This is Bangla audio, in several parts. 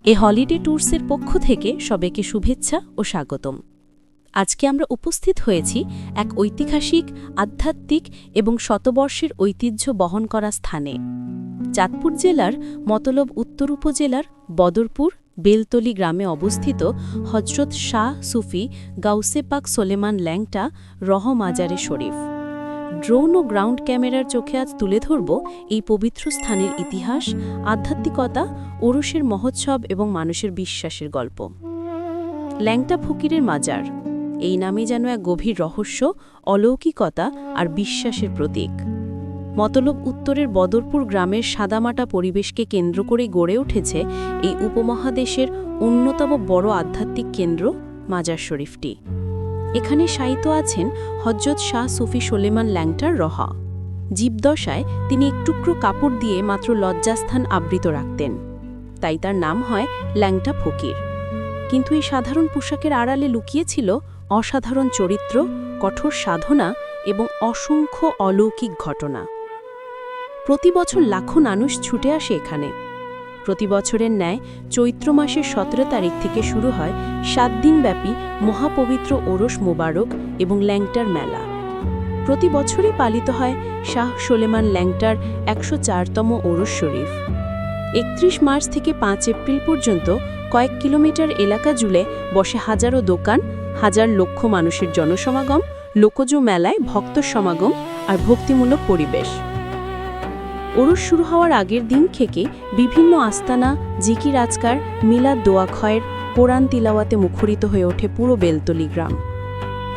এ হলিডে ট্যুরসের পক্ষ থেকে সবাইকে শুভেচ্ছা ও স্বাগতম। আজকে আমরা উপস্থিত হয়েছি এক ঐতিহাসিক, আধ্যাত্মিক এবং শতবর্ষের ঐতিহ্য বহন করা স্থানে। চাঁদপুর জেলার মতলব উত্তর উপজেলার বদরপুর বেলতলি গ্রামে অবস্থিত হজরত শাহ সুফি গাউসে পাক সোলেমান ল্যাংটা রহ মাজারে শরীফ। ড্রোন ও গ্রাউন্ড ক্যামেরার চোখে আজ তুলে ধরব এই পবিত্র স্থানের ইতিহাস, আধ্যাত্মিকতা, ওরসের মহোৎসব এবং মানুষের বিশ্বাসের গল্প। ল্যাংটা ফকিরের মাজার, এই নামে যেন এক গভীর রহস্য, অলৌকিকতা আর বিশ্বাসের প্রতীক। মতলব উত্তরের বদরপুর গ্রামের সাদামাটা পরিবেশকে কেন্দ্র করে গড়ে উঠেছে এই উপমহাদেশের অন্যতম বড় আধ্যাত্মিক কেন্দ্র মাজার শরীফটি। এখানে শায়িত আছেন হজরত শাহ সুফি সোলেমান ল্যাংটার রহা। জীবদশায় তিনি এক টুকরো কাপড় দিয়ে মাত্র লজ্জাস্থান আবৃত রাখতেন, তাই তার নাম হয় ল্যাংটা ফকির। কিন্তু এই সাধারণ পোশাকের আড়ালে লুকিয়েছিল অসাধারণ চরিত্র, কঠোর সাধনা এবং অসংখ্য অলৌকিক ঘটনা। প্রতি বছর লাখো মানুষ ছুটে আসে এখানে। প্রতি বছরের ন্যায় চৈত্র মাসের 17 তারিখ থেকে শুরু হয় 7 দিনব্যাপী মহাপবিত্র ওরস মোবারক এবং ল্যাংটার মেলা। প্রতি বছরই পালিত হয় শাহ সোলেমান ল্যাংটার 104তম ওরস শরীফ। 31 মার্চ থেকে 5 এপ্রিল পর্যন্ত কয়েক কিলোমিটার এলাকা জুড়ে বসে হাজারো দোকান, হাজার লক্ষ মানুষের জনসমাগম, লোকজ মেলায় ভক্ত সমাগম আর ভক্তিমূলক পরিবেশ। ওরস শুরু হওয়ার আগের দিন থেকে বিভিন্ন আস্তানা, জিকির আজকার, মিলাদ দোয়া খয়ের, কোরআন তিলাওয়াতে মুখরিত হয়ে ওঠে পুরো বেলতলি গ্রাম।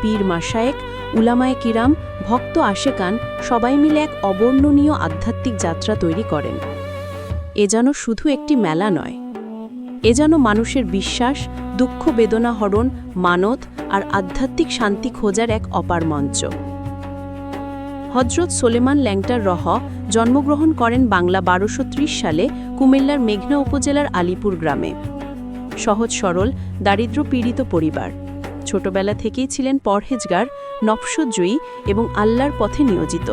পীর মাশায়েক, উলামায়ে কিরাম, ভক্ত আশেকান সবাই মিলে এক অবর্ণনীয় আধ্যাত্মিক যাত্রা তৈরি করেন। এ যেন শুধু একটি মেলা নয়, এ যেন মানুষের বিশ্বাস, দুঃখ বেদনা হরণ, মানত আর আধ্যাত্মিক শান্তি খোঁজার এক অপার মঞ্চ। হজরত সোলেমান ল্যাংটার রহ জন্মগ্রহণ করেন বাংলা 1230 সালে কুমিল্লার মেঘনা উপজেলার আলীপুর গ্রামে। সহজ সরল, দারিদ্র্য পীড়িত পরিবার। ছোটবেলা থেকেই ছিলেন পরহেজগার, নফসজয়ী এবং আল্লাহর পথে নিয়োজিত।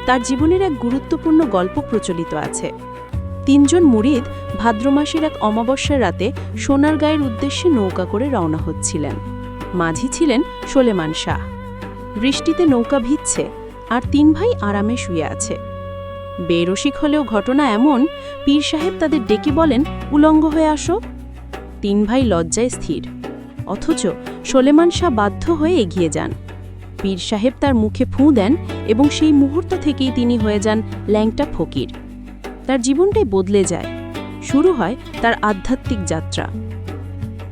তার জীবনের এক গুরুত্বপূর্ণ গল্প প্রচলিত আছে। 3 জন মুরিদ ভাদ্র মাসের এক অমাবস্যার রাতে সোনারগাঁয়ের উদ্দেশ্যে নৌকা করে রওনা হচ্ছিলেন। মাঝি ছিলেন সোলেমান শাহ। বৃষ্টিতে নৌকা ভিজছে আর 3 ভাই আরামে শুয়ে আছে। বেরসিক হলেও ঘটনা এমন, পীর সাহেব তাদের ডেকে বলেন, উলঙ্গ হয়ে আসো। 3 ভাই লজ্জায় স্থির, অথচ সোলেমান শাহ বাধ্য হয়ে এগিয়ে যান। পীর সাহেব তার মুখে ফুঁ দেন এবং সেই মুহূর্ত থেকেই তিনি হয়ে যান ল্যাংটা ফকির। তার জীবনটাই বদলে যায়। শুরু হয় তার আধ্যাত্মিক যাত্রা।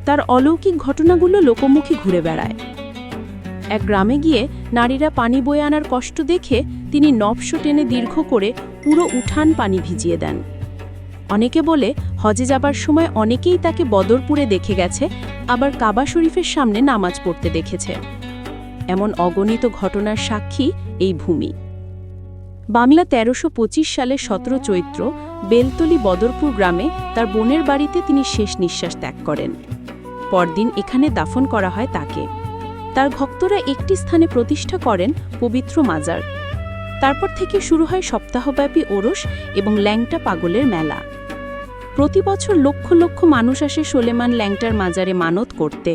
তার অলৌকিক ঘটনাগুলো লোকমুখে ঘুরে বেড়ায়। এক গ্রামে গিয়ে নারীরা পানি বয়ে আনার কষ্ট দেখে তিনি নফস টেনে দীর্ঘ করে পুরো উঠান পানি ভিজিয়ে দেন। অনেকে বলে হজে যাবার সময় অনেকেই তাকে বদরপুরে দেখে গেছে, আবার কাবা শরীফের সামনে নামাজ পড়তে দেখেছে। এমন অগণিত ঘটনার সাক্ষী এই ভূমি। বাংলা 1325 সালের 17 চৈত্র বেলতলি বদরপুর গ্রামে তার বোনের বাড়িতে তিনি শেষ নিঃশ্বাস ত্যাগ করেন। পরদিন এখানে দাফন করা হয় তাকে। তার ভক্তরা একটি স্থানে প্রতিষ্ঠা করেন পবিত্র মাজার। তারপর থেকে শুরু হয় সপ্তাহব্যাপী ওরস এবং ল্যাংটা পাগলের মেলা। প্রতি বছর লক্ষ লক্ষ মানুষ আসে সোলেমান ল্যাংটার মাজারে মানত করতে।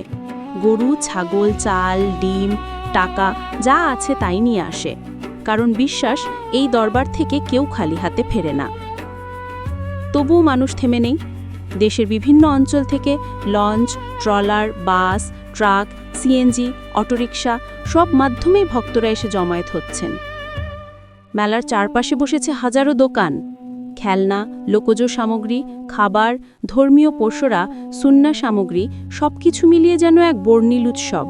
গরু, ছাগল, চাল, ডিম, টাকা যা আছে তাই নিয়ে আসে, কারণ বিশ্বাস এই দরবার থেকে কেউ খালি হাতে ফেরে না। তবুও মানুষ থেমে নেই। দেশের বিভিন্ন অঞ্চল থেকে লঞ্চ, ট্রলার, বাস, ট্রাক, সিএনজি, অটোরিকশা সব মাধ্যমেই ভক্তরা এসে জমায়েত হচ্ছেন। মেলার চারপাশে বসেছে হাজারো দোকান। খেলনা, লোকজ সামগ্রী, খাবার, ধর্মীয় পসরা, সুন্নাহ সামগ্রী সবকিছু মিলিয়ে যেন এক বর্ণিল উৎসব।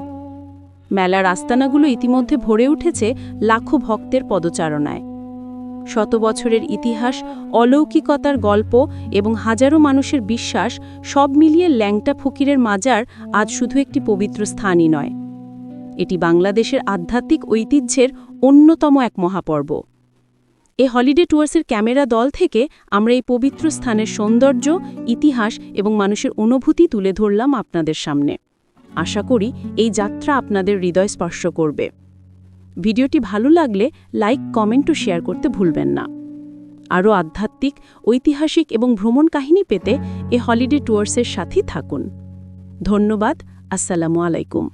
মেলার আস্তানাগুলো ইতিমধ্যে ভরে উঠেছে লাখো ভক্তের পদচারণায়। শত বছরের ইতিহাস, অলৌকিকতার গল্প এবং হাজারো মানুষের বিশ্বাস সব মিলিয়ে ল্যাংটা ফকিরের মাজার আজ শুধু একটি পবিত্র স্থানই নয়, এটি বাংলাদেশের আধ্যাত্মিক ঐতিহ্যের অন্যতম এক মহাপর্ব। এ হলিডে ট্যুরসের ক্যামেরা দল থেকে আমরা এই পবিত্র স্থানের সৌন্দর্য, ইতিহাস এবং মানুষের অনুভূতি তুলে ধরলাম আপনাদের সামনে। আশা করি এই যাত্রা আপনাদের হৃদয় স্পর্শ করবে। ভিডিওটি ভালো লাগলে লাইক, কমেন্ট ও শেয়ার করতে ভুলবেন না। আরও আধ্যাত্মিক, ঐতিহাসিক এবং ভ্রমণ কাহিনী পেতে এ হলিডে ট্যুরসের সাথেই থাকুন। ধন্যবাদ। আসসালামু আলাইকুম।